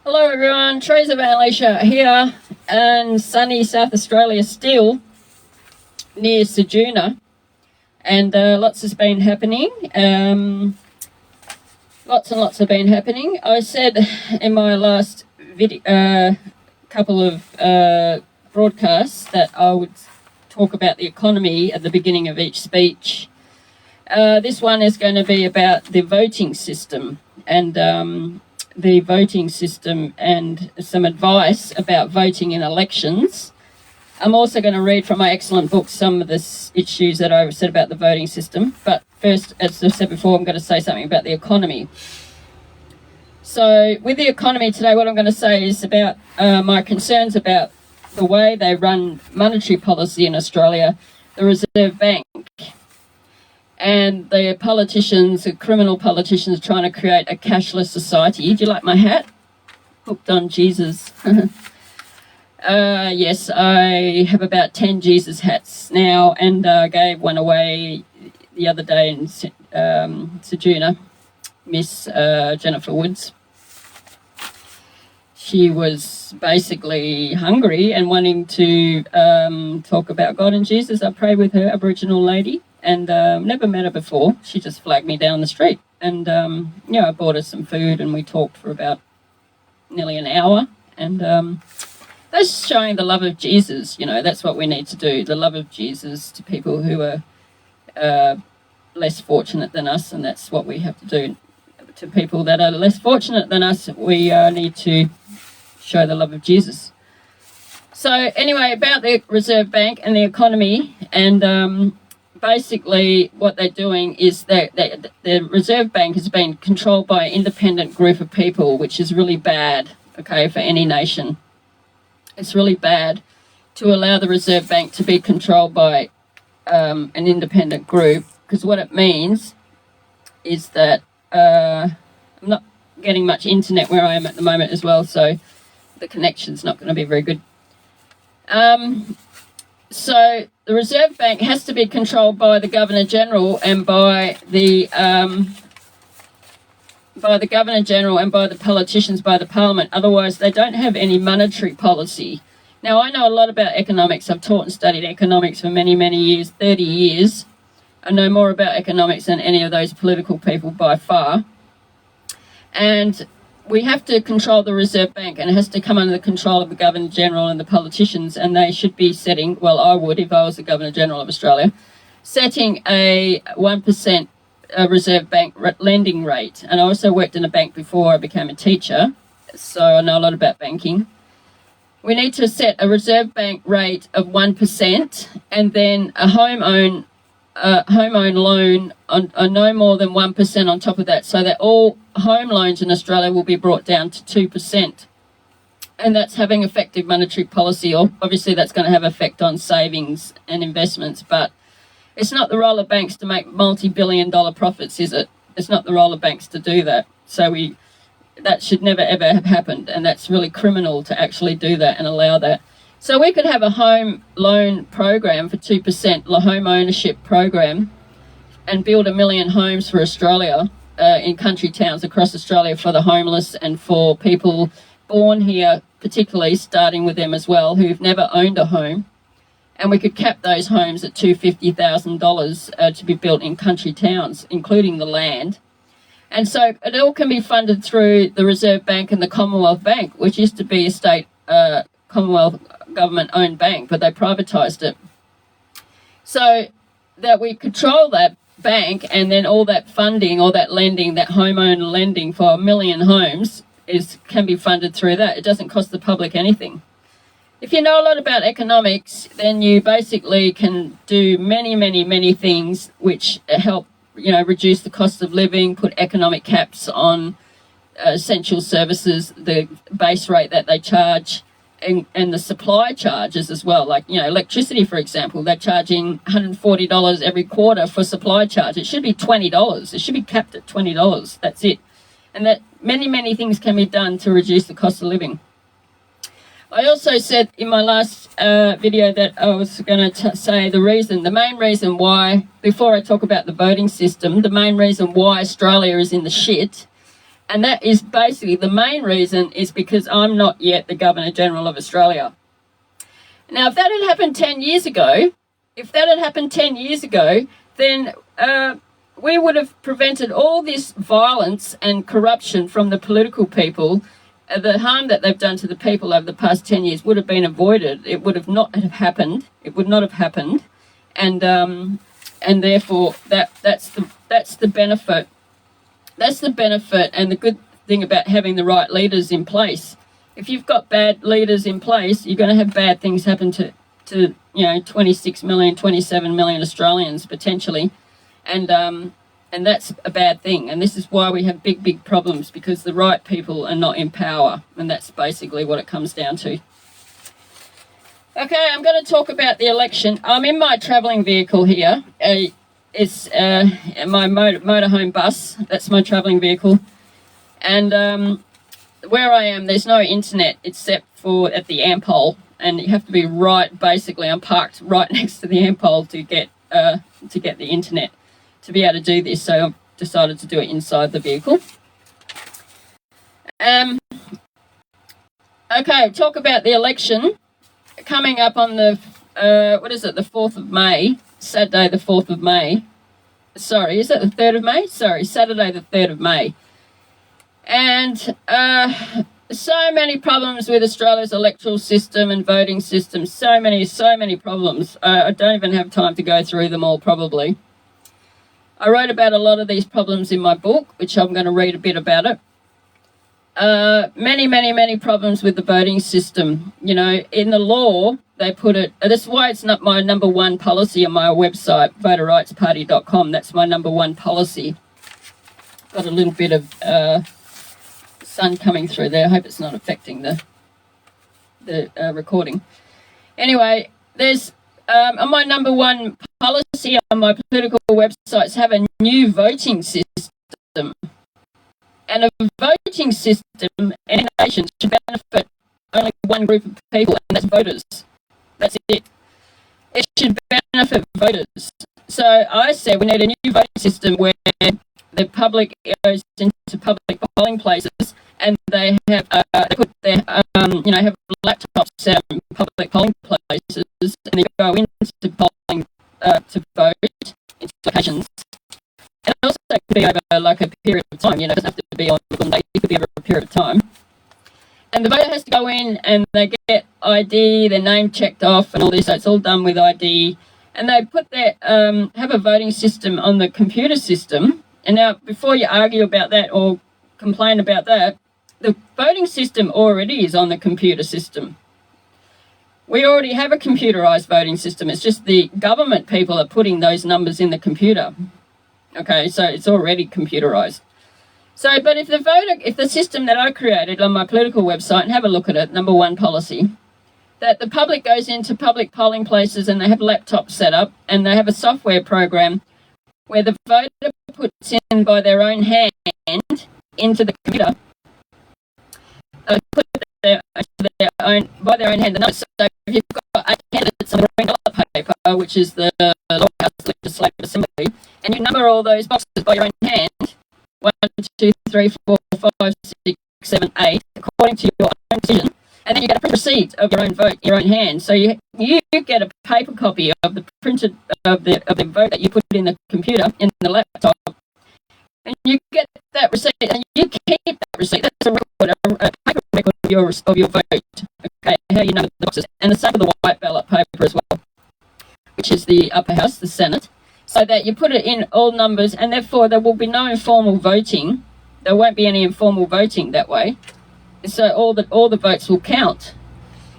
Hello everyone, Teresa Van Leisha here in sunny South Australia still, near Ceduna, and lots has been happening. Lots and lots have been happening. I said in my last video, couple of broadcasts that I would talk about the economy at the beginning of each speech. This one is going to be about the voting system and some advice about voting in elections. I'm also going to read from my excellent book some of the issues that I said about the voting system. But first, as I said before, I'm going to say something about the economy. So with the economy today, what I'm going to say is about my concerns about the way they run monetary policy in Australia, the Reserve Bank, and the politicians, the criminal politicians, trying to create a cashless society. Do you like my hat? Hooked on Jesus. Yes, I have about 10 Jesus hats now, and gave one away the other day in Ceduna, Miss Jennifer Woods. She was basically hungry and wanting to talk about God and Jesus. I prayed with her, Aboriginal lady, and never met her before. She just flagged me down the street, and I bought her some food, and we talked for about nearly an hour, and that's showing the love of Jesus. That's what we need to do, the love of Jesus to people who are less fortunate than us, and that's what we have to do to people that are less fortunate than us. We need to show the love of Jesus. So anyway, about the Reserve Bank and the economy, and basically what they're doing is that the Reserve Bank has been controlled by an independent group of people, which is really bad, okay, for any nation. It's really bad to allow the Reserve Bank to be controlled by an independent group, because what it means is that I'm not getting much internet where I am at the moment as well, so the connection's not going to be very good. So the Reserve Bank has to be controlled by the Governor-General and by the Governor-General and by the politicians, by the Parliament. Otherwise, they don't have any monetary policy. Now, I know a lot about economics. I've taught and studied economics for many, many years, 30 years. I know more about economics than any of those political people by far. And we have to control the Reserve Bank, and it has to come under the control of the Governor-General and the politicians, and they should be setting, well, I would if I was the Governor-General of Australia, setting a 1% Reserve Bank lending rate. And I also worked in a bank before I became a teacher, so I know a lot about banking. We need to set a Reserve Bank rate of 1%, and then a home-owned loan on no more than 1% on top of that, so that all home loans in Australia will be brought down to 2%. And that's having effective monetary policy. Obviously, that's going to have effect on savings and investments, but it's not the role of banks to make multi-billion-dollar profits, is it? It's not the role of banks to do that. So that should never, ever have happened, and that's really criminal to actually do that and allow that. So we could have a home loan program for 2%, a home ownership program, and build 1 million homes for Australia, in country towns across Australia, for the homeless and for people born here, particularly, starting with them as well, who've never owned a home. And we could cap those homes at $250,000 to be built in country towns, including the land. And so it all can be funded through the Reserve Bank and the Commonwealth Bank, which used to be a state Commonwealth government-owned bank, but they privatised it. So that we control that bank, and then all that funding, all that lending, that home-owned lending for 1 million homes can be funded through that. It doesn't cost the public anything. If you know a lot about economics, then you basically can do many, many, many things which help, reduce the cost of living, put economic caps on essential services, the base rate that they charge, and the supply charges as well. Like, electricity, for example, they're charging $140 every quarter for supply charge. It should be $20. It should be capped at $20. That's it. And that many, many things can be done to reduce the cost of living. I also said in my last video that I was going to say the main reason why, before I talk about the voting system, the main reason why Australia is in the shit And that is basically the main reason is because I'm not yet the Governor-General of Australia. Now, if that had happened 10 years ago, then we would have prevented all this violence and corruption from the political people. The harm that they've done to the people over the past 10 years would have been avoided. It would have not have happened. It would not have happened. And therefore, that's the benefit. That's the benefit and the good thing about having the right leaders in place. If you've got bad leaders in place, you're going to have bad things happen to 26 million, 27 million Australians potentially. And that's a bad thing. And this is why we have big problems, because the right people are not in power. And that's basically what it comes down to. Okay, I'm going to talk about the election. I'm in my travelling vehicle here. It's my motorhome bus. That's my travelling vehicle. And where I am, there's no internet except for at the Ampol. And you have to be I'm parked right next to the Ampol to get the internet to be able to do this, so I've decided to do it inside the vehicle. Okay, talk about the election coming up on the, the 4th of May, Saturday the 4th of May. Sorry, is that the 3rd of May? Sorry, Saturday the 3rd of May. And so many problems with Australia's electoral system and voting system, so many problems. I don't even have time to go through them all probably. I wrote about a lot of these problems in my book, which I'm going to read a bit about it. Many problems with the voting system. You know, in the law, they put it... That's why it's not my number one policy on my website, voterrightsparty.com. That's my number one policy. Got a little bit of sun coming through there. I hope it's not affecting the recording. Anyway, there's... on my number one policy on my political websites, have a new voting system. And a voting system in a nation should benefit only one group of people, and that's voters. That's it. It should benefit voters. So I said we need a new voting system where the public goes into public polling places and they have they put their have laptops set up in public polling places, and they go into polling to vote into locations. And also it could be over like a period of time, it doesn't have to be on one day, it could be over a period of time. And the voter has to go in and they get ID, their name checked off and all this, so it's all done with ID. And they put their, have a voting system on the computer system. And now, before you argue about that or complain about that, the voting system already is on the computer system. We already have a computerised voting system. It's just the government people are putting those numbers in the computer. Okay, so it's already computerised. So, but if the system that I created on my political website, and have a look at it, number one policy, that the public goes into public polling places and they have laptops set up and they have a software program where the voter puts in by their own hand into the computer, put by their own hand the numbers. So if you've got 8 candidates on the green ballot paper, which is the Lower House Legislative Assembly, and you number all those boxes by your own hand, 1, 2, 3, 4, 5, 6, 7, 8, according to your own decision, and then you get a print receipt of your own vote in your own hand. So you get a paper copy of the printed of the vote that you put in the computer in the laptop, and you get that receipt and you keep that receipt. That's a record, a paper record of your vote. Okay, how you number the boxes, and the same for the white ballot paper as well, which is the upper house, the Senate, so that you put it in all numbers, and therefore there will be no informal voting. There won't be any informal voting that way. So all the votes will count.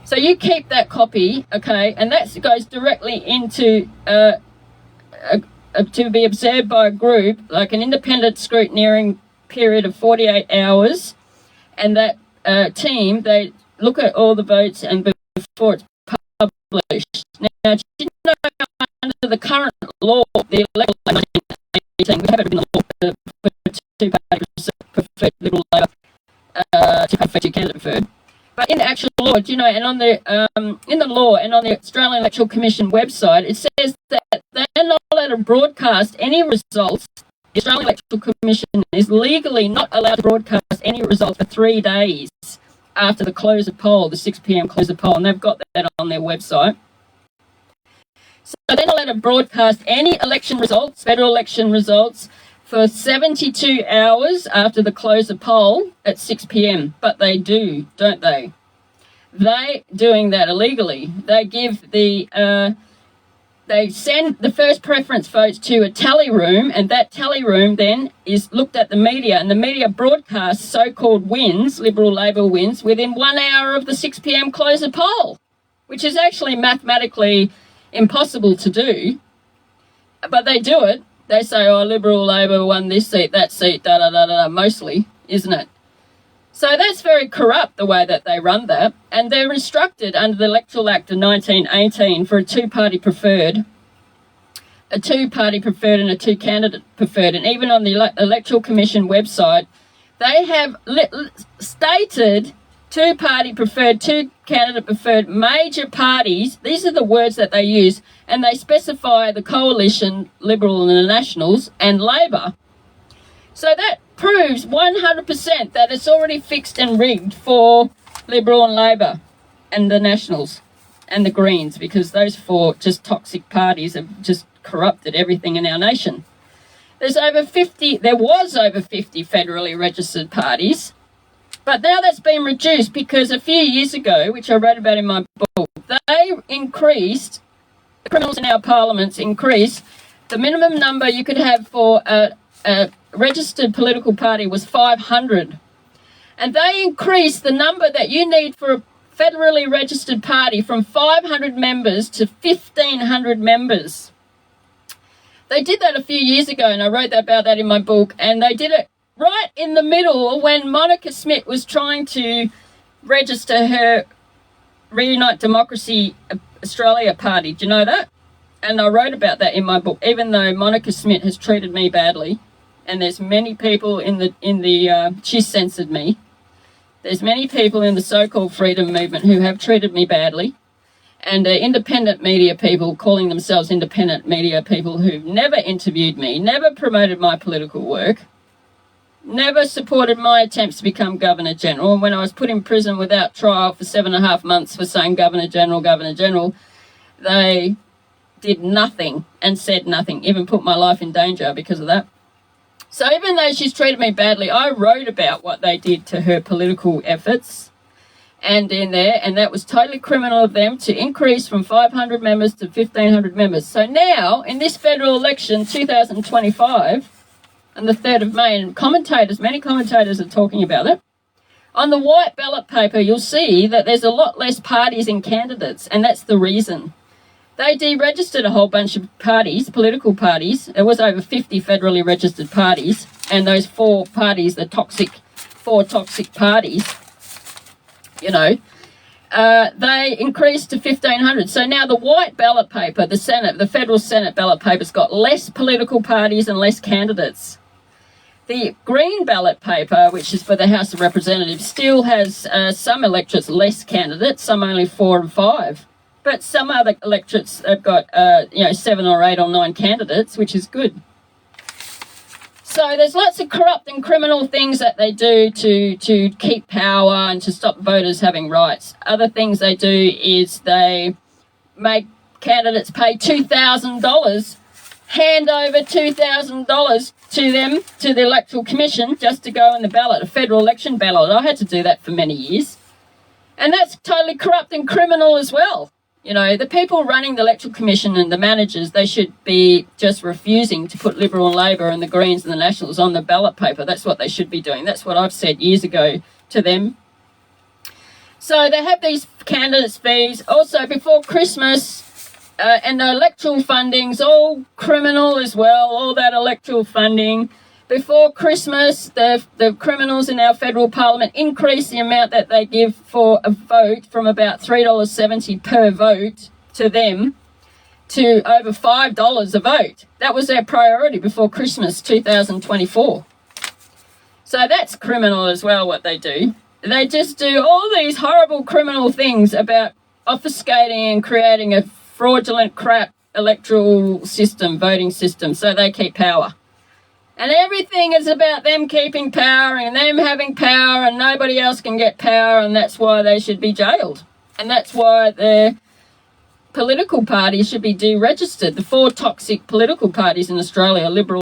So you keep that copy, okay, and that goes directly into to be observed by a group, like an independent scrutineering period of 48 hours, and that team, they look at all the votes and before it's published. Now, do you know, under the current law, the electoral law 1918, we have it in the law for two-party preferred Liberal Labor, two candidate preferred. But in the actual law, do you know, and on the in the law and on the Australian Electoral Commission website, it says that they're not allowed to broadcast any results the Australian Electoral Commission is legally not allowed to broadcast any results for 3 days after the close of poll, the 6 p.m. close of poll, and they've got that on their website. So they're not allowed to broadcast any election results, federal election results, for 72 hours after the close of poll at 6 p.m. But they do, don't they? They doing that illegally. They give they send the first preference votes to a tally room, and that tally room then is looked at the media, and the media broadcasts so-called wins, Liberal Labor wins, within 1 hour of the 6 p.m. close of poll, which is actually mathematically impossible to do. But they do it. They say, oh, Liberal Labor won this seat, that seat, da-da-da-da, mostly, isn't it? So that's very corrupt, the way that they run that. And they're instructed under the Electoral Act of 1918 for a two-party preferred and a two-candidate preferred. And even on the Electoral Commission website, they have stated two-party preferred, two-candidate preferred, major parties. These are the words that they use, and they specify the coalition, Liberal and the Nationals, and Labor. So that proves 100% that it's already fixed and rigged for Liberal and Labor and the Nationals and the Greens, because those four just toxic parties have just corrupted everything in our nation. There was over 50 federally registered parties, but now that's been reduced because a few years ago, which I wrote about in my book, they increased, the criminals in our parliaments increased, the minimum number you could have for a registered political party was 500. And they increased the number that you need for a federally registered party from 500 members to 1,500 members. They did that a few years ago, and I wrote about that in my book, and they did it right in the middle when Monica Smith was trying to register her Reunite Democracy Australia party. Do you know that? And I wrote about that in my book, even though Monica Smith has treated me badly. And there's many people she censored me. There's many people in the so-called freedom movement who have treated me badly. And independent media people calling themselves independent media people who've never interviewed me, never promoted my political work, never supported my attempts to become Governor General. And when I was put in prison without trial for 7.5 months for saying Governor General, they did nothing and said nothing, even put my life in danger because of that. So even though she's treated me badly, I wrote about what they did to her political efforts and that was totally criminal of them to increase from 500 members to 1,500 members. So now, in this federal election, 2025, on the 3rd of May, and many commentators are talking about it, on the white ballot paper, you'll see that there's a lot less parties and candidates, and that's the reason. They deregistered a whole bunch of parties, political parties. There was over 50 federally registered parties, and those four parties, four toxic parties, they increased to 1,500. So now the white ballot paper, the federal Senate ballot paper's got less political parties and less candidates. The green ballot paper, which is for the House of Representatives, still has some electorates less candidates, some only 4 and 5. But some other electorates have got, 7 or 8 or 9 candidates, which is good. So there's lots of corrupt and criminal things that they do to keep power and to stop voters having rights. Other things they do is they make candidates pay $2,000, hand over $2,000 to them, to the Electoral Commission, just to go in the ballot, a federal election ballot. I had to do that for many years. And that's totally corrupt and criminal as well. The people running the Electoral Commission and the managers, they should be just refusing to put Liberal and Labor and the Greens and the Nationals on the ballot paper. That's what they should be doing. That's what I've said years ago to them. So they have these candidates' fees. Also, before Christmas, and the electoral funding's all criminal as well, all that electoral funding. Before Christmas, the criminals in our federal parliament increased the amount that they give for a vote from about $3.70 per vote to them to over $5 a vote. That was their priority before Christmas 2024. So that's criminal as well, what they do. They just do all these horrible criminal things about obfuscating and creating a fraudulent crap electoral system, voting system, so they keep power. And everything is about them keeping power and them having power and nobody else can get power, and that's why they should be jailed. And that's why their political parties should be deregistered. The 4 toxic political parties in Australia are Liberal